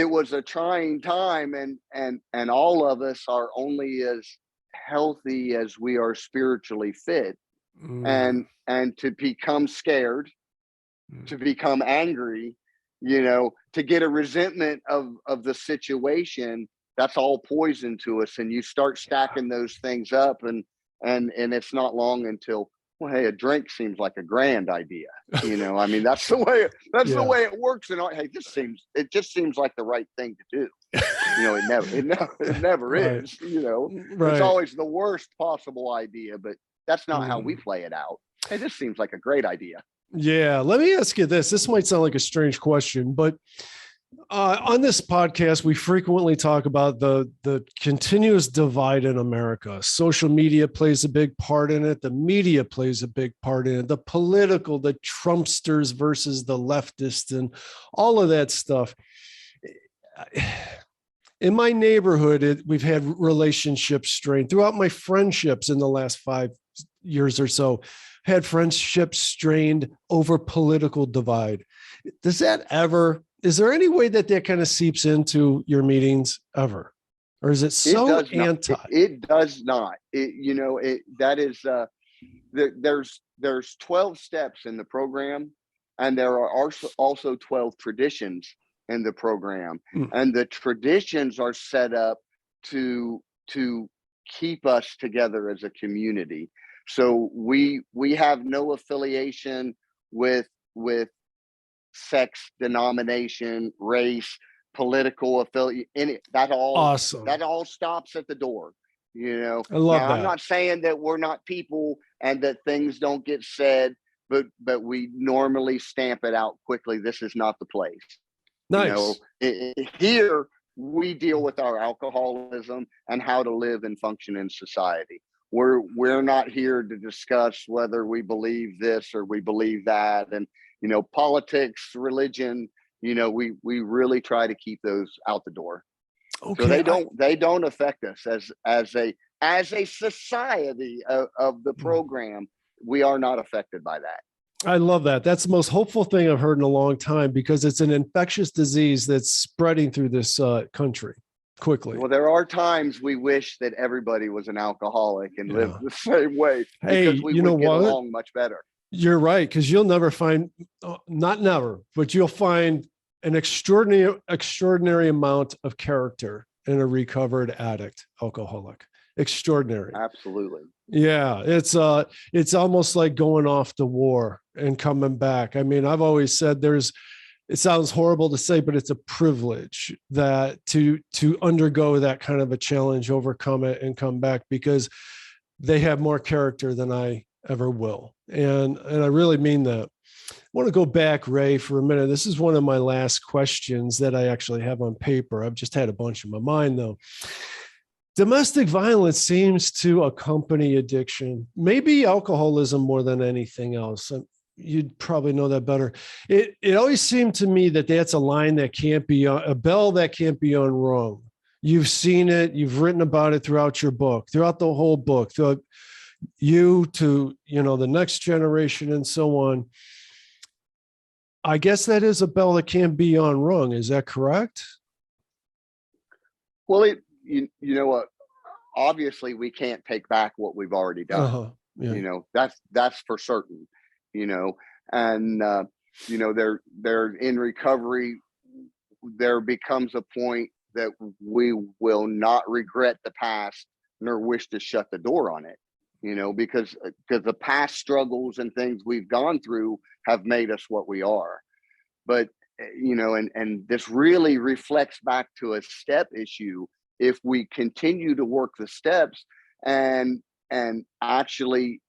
was a trying time, and all of us are only as healthy as we are spiritually fit. And to become scared, to become angry, to get a resentment of the situation, that's all poison to us. And you start stacking those things up, and it's not long until, well, hey, a drink seems like a grand idea. I mean, that's the way it works. And hey, it just seems like the right thing to do. It never is. It's always the worst possible idea, but that's not how we play it out. Hey, this seems like a great idea. Yeah. Let me ask you this. This might sound like a strange question, but on this podcast, we frequently talk about the continuous divide in America. Social media plays a big part in it. The media plays a big part in it. The Trumpsters versus the leftists and all of that stuff. In my neighborhood, we've had relationships strained. Throughout my friendships in the last 5 years or so, had friendships strained over political divide. Is there any way that kind of seeps into your meetings ever? Or is it so anti? It does not. There's 12 steps in the program, and there are also 12 traditions in the program. And the traditions are set up to keep us together as a community. So we have no affiliation with sex, denomination, race, political affiliate, that all stops at the door. I love that. I'm not saying that we're not people and that things don't get said, but we normally stamp it out quickly. This is not the place. Nice. Here we deal with our alcoholism and how to live and function in society. We're not here to discuss whether we believe this or we believe that, and politics, religion, we really try to keep those out the door. Okay. So they don't affect us as a society of the program. We are not affected by that. I love that. That's the most hopeful thing I've heard in a long time, because it's an infectious disease that's spreading through this country quickly. Well, there are times we wish that everybody was an alcoholic and lived the same way, because we would get along much better. You're right, because you'll never find, not never, but you'll find an extraordinary amount of character in a recovered addict, alcoholic. Extraordinary. Absolutely. Yeah, it's almost like going off to war and coming back. I mean, I've always said it sounds horrible to say, but it's a privilege that to undergo that kind of a challenge, overcome it, and come back, because they have more character than I ever will. And I really mean that. I want to go back, Ray, for a minute. This is one of my last questions that I actually have on paper. I've just had a bunch in my mind, though. Domestic violence seems to accompany addiction, maybe alcoholism more than anything else. You'd probably know that better. It always seemed to me that that's a line that can't be a bell that can't be unrung. You've seen it. You've written about it throughout your book, throughout the whole book, throughout you to, the next generation and so on. I guess that is a bell that can't be unrung. Is that correct? Well, you know what? Obviously, we can't take back what we've already done. Yeah. That's for certain. And they're in recovery. There becomes a point that we will not regret the past nor wish to shut the door on it. Because the past struggles and things we've gone through have made us what we are. But and this really reflects back to a step issue. If we continue to work the steps and actually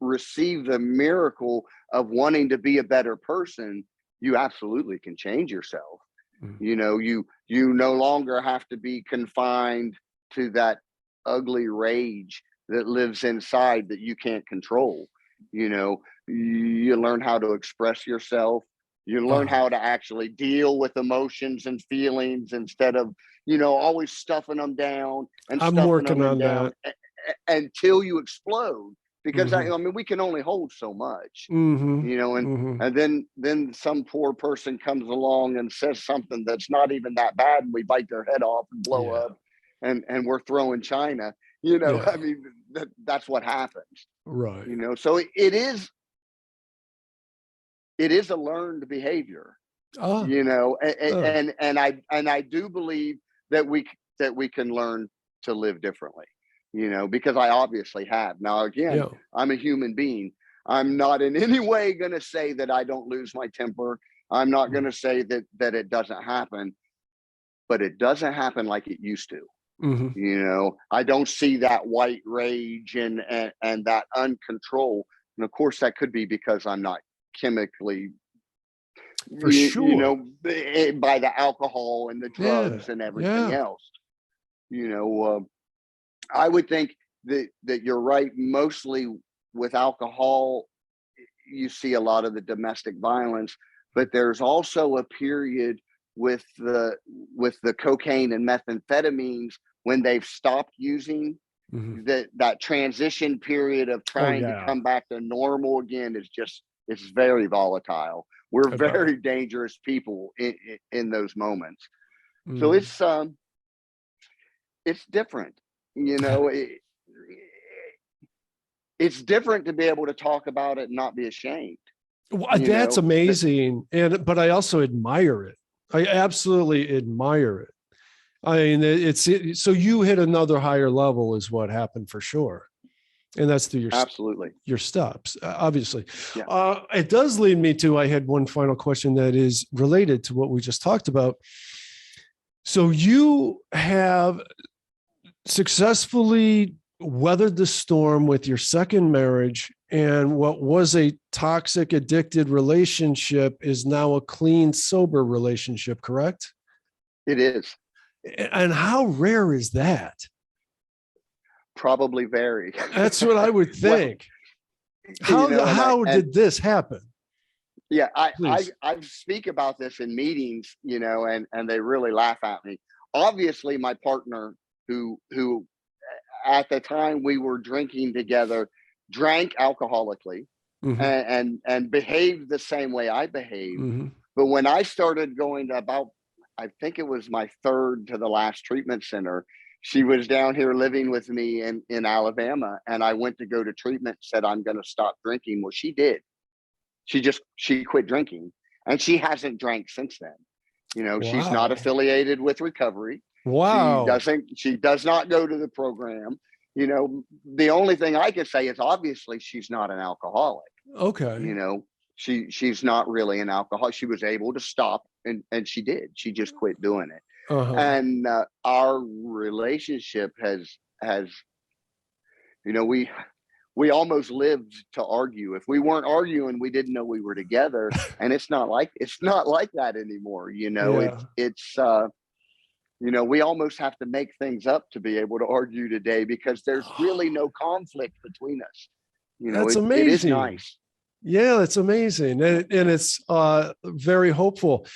receive the miracle of wanting to be a better person, you absolutely can change yourself. You no longer have to be confined to that ugly rage that lives inside that you can't control. You learn how to express yourself. You learn how to actually deal with emotions and feelings instead of, always stuffing them down and I'm stuffing working them on down that until you explode. Because I mean, we can only hold so much, and then some poor person comes along and says something that's not even that bad, and we bite their head off and blow up, and we're throwing China. I mean, that's what happens, right? So it is a learned behavior, and I do believe that we can learn to live differently. Because I obviously have. Now, again, I'm a human being. I'm not in any way going to say that I don't lose my temper. I'm not going to say that it doesn't happen, but it doesn't happen like it used to. I don't see that white rage and that uncontrol. And of course, that could be because I'm not chemically, for sure, by the alcohol and the drugs and everything else. I would think that you're right. Mostly with alcohol, you see a lot of the domestic violence, but there's also a period with the cocaine and methamphetamines when they've stopped using. That transition period of trying to come back to normal again it's very volatile. We're very dangerous people in those moments. So it's different. It's different to be able to talk about it and not be ashamed. Well, that's amazing. But I also admire it. I absolutely admire it. I mean, so you hit another higher level is what happened for sure. And that's through your steps, obviously. Yeah. It does lead me to, I had one final question that is related to what we just talked about. So you have successfully weathered the storm with your second marriage, and what was a toxic, addicted relationship is now a clean, sober relationship, correct? It is. And how rare is that? Probably very. That's what I would think. How did this happen? Yeah, Please. I speak about this in meetings, and they really laugh at me. Obviously, my partner, who at the time we were drinking together, drank alcoholically, Mm-hmm. and behaved the same way I behaved. Mm-hmm. But when I started going to I think it was my third to the last treatment center, she was down here living with me in Alabama, and I went to go to treatment, said, I'm going to stop drinking. Well, she did. She quit drinking, and she hasn't drank since then. She's not Wow. affiliated with recovery. Wow. She does not go to the program. The only thing I can say is obviously she's not an alcoholic. Okay. She's not really an alcoholic. She was able to stop, and she did. She just quit doing it. Uh-huh. And our relationship has we almost lived to argue. If we weren't arguing, we didn't know we were together. And it's not like that anymore. Yeah. It's we almost have to make things up to be able to argue today, because there's really no conflict between us. That's It is amazing. nice. Yeah, it's amazing. And it's very hopeful.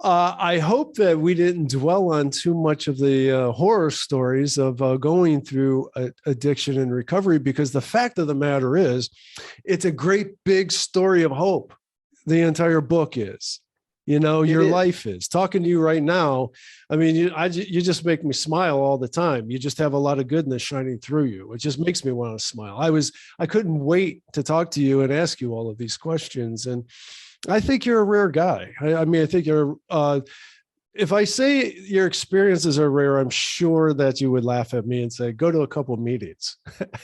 I hope that we didn't dwell on too much of the horror stories of going through addiction and recovery, because the fact of the matter is, it's a great big story of hope. The entire book is, your life is. Talking to you right now, I mean, you just make me smile all the time. You just have a lot of goodness shining through you. It just makes me want to smile. I couldn't wait to talk to you and ask you all of these questions. And I think you're a rare guy. I mean, I think you're, if I say your experiences are rare, I'm sure that you would laugh at me and say, go to a couple of meetings,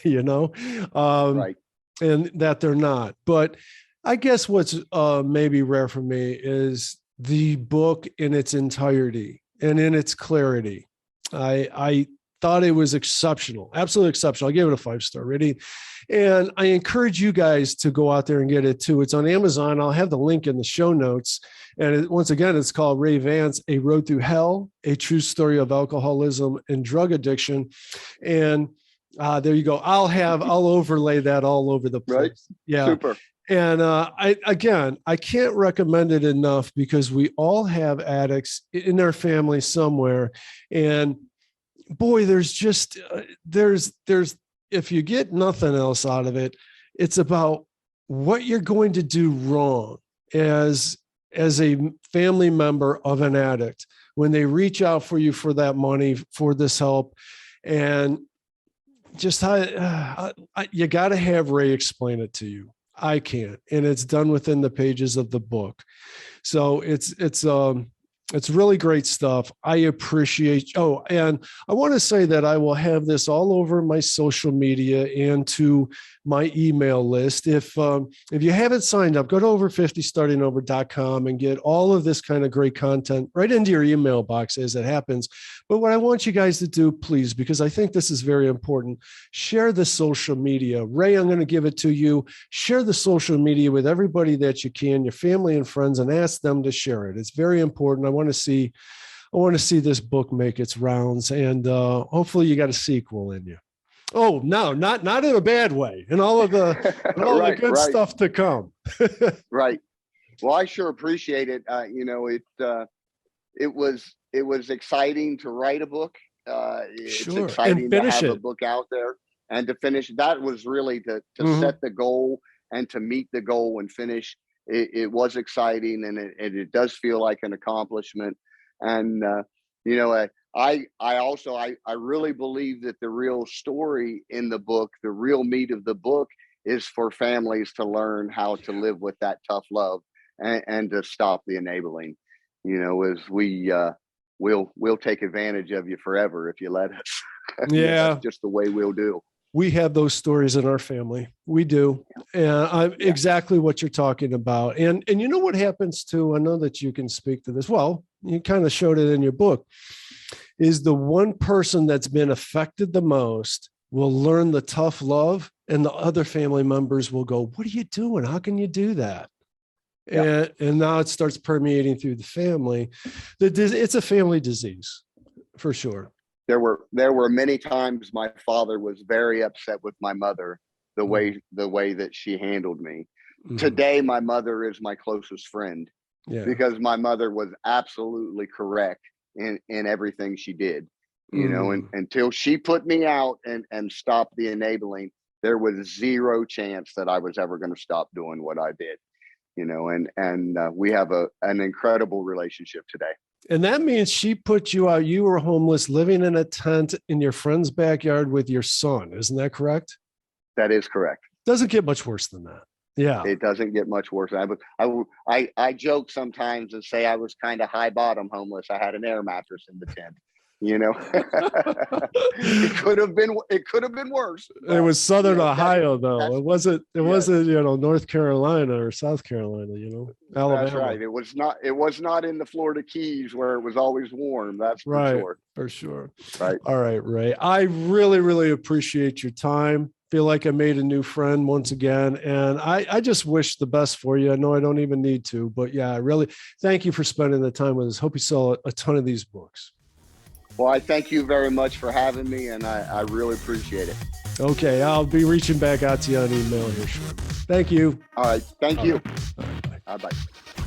Right. and that they're not. But I guess what's maybe rare for me is the book in its entirety and in its clarity. I thought it was exceptional, absolutely exceptional. I gave it a 5-star rating. And I encourage you guys to go out there and get it too. It's on Amazon. I'll have the link in the show notes. And once again, it's called Ray Vance, A Road Through Hell, A True Story of Alcoholism and Drug Addiction. And there you go. I'll overlay that all over the place. Right. Yeah. Super. And I can't recommend it enough, because we all have addicts in our family somewhere. And boy, there's just, there's, if you get nothing else out of it, it's about what you're going to do wrong as a family member of an addict when they reach out for you for that money, for this help. And just how you got to have Ray explain it to you. I can't, and it's done within the pages of the book. So it's really great stuff. I appreciate. Oh, and I want to say that I will have this all over my social media and to my email list. If you haven't signed up, go to over50startingover.com and get all of this kind of great content right into your email box as it happens. But what I want you guys to do, please, because I think this is very important, share the social media. Ray, I'm going to give it to you. Share the social media with everybody that you can, your family and friends, and ask them to share it. It's very important. I want to see this book make its rounds, and hopefully you got a sequel in you. Oh, no, not in a bad way. And all of the Right, the good stuff to come. Right. Well, I sure appreciate it. It was exciting to write a book. It's Sure. exciting And to finish have a it. book out there and to finish. That was really to set the goal and to meet the goal and finish. It was exciting, and it does feel like an accomplishment. And I really believe that the real story in the book, the real meat of the book, is for families to learn how to live with that tough love and to stop the enabling. As we'll take advantage of you forever if you let us. Yeah. That's just the way we'll do. We have those stories in our family. We do. And exactly what you're talking about. And you know what happens too? I know that you can speak to this. Well, you kind of showed it in your book, is the one person that's been affected the most will learn the tough love, and the other family members will go, what are you doing? How can you do that? Yeah. And now it starts permeating through the family. It's a family disease for sure. There were many times my father was very upset with my mother, the way that she handled me. Today, my mother is my closest friend because my mother was absolutely correct in everything she did, you know, and until she put me out and stopped the enabling, there was zero chance that I was ever going to stop doing what I did, you know, and we have an incredible relationship today. And that means she put you out. You were homeless, living in a tent in your friend's backyard with your son. Isn't that correct? That is correct. Doesn't get much worse than that. Yeah. It doesn't get much worse. I joke sometimes and say I was kind of high bottom homeless. I had an air mattress in the tent, you know. it could have been worse. It was Southern Ohio though. It wasn't, you know, North Carolina or South Carolina, you know, Alabama. That's right. It was not in the Florida Keys where it was always warm. That's for sure. For sure. Right. All right, Ray. I really, really appreciate your time. Feel like I made a new friend once again. And I just wish the best for you. I know I don't even need to, but yeah, I really thank you for spending the time with us. Hope you sell a ton of these books. Well, I thank you very much for having me, and I really appreciate it. Okay. I'll be reaching back out to you on email here shortly. Thank you. All right. Thank you. All right. Bye. Bye.